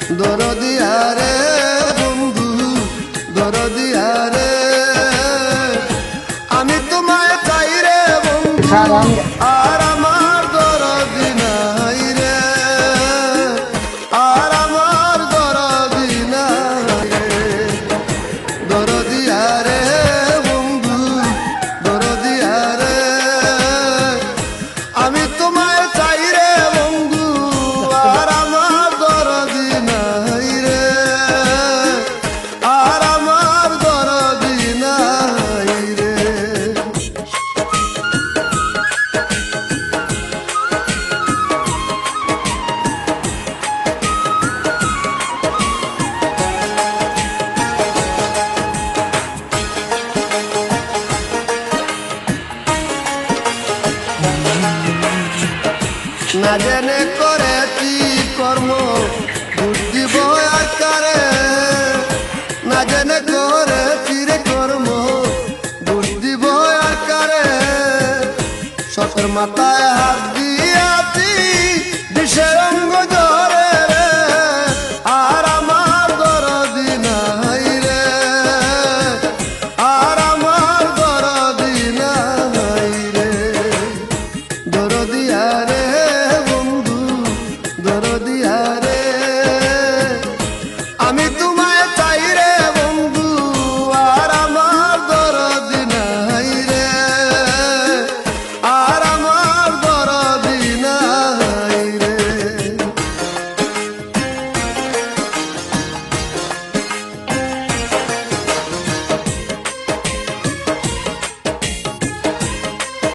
দরদিয়া রে বন্ধু দরদিয়া রে আমি তোমায় চাই রে বন্ধু আর আমার দরদি নাই রে আর আমার দরদি নাই রে দরদিয়া রে বন্ধু দরদিয়া রে আমি তোমায় চাই রে বন্ধু আর আমার দরদি নাই রে আর আমার দরদি নাই রে না জেনে করেছি কর্ম বুদ্ধি বয়াকারে না জেনে করেছি রে কর্ম বুদ্ধি বয়াকারে শখের মাথায়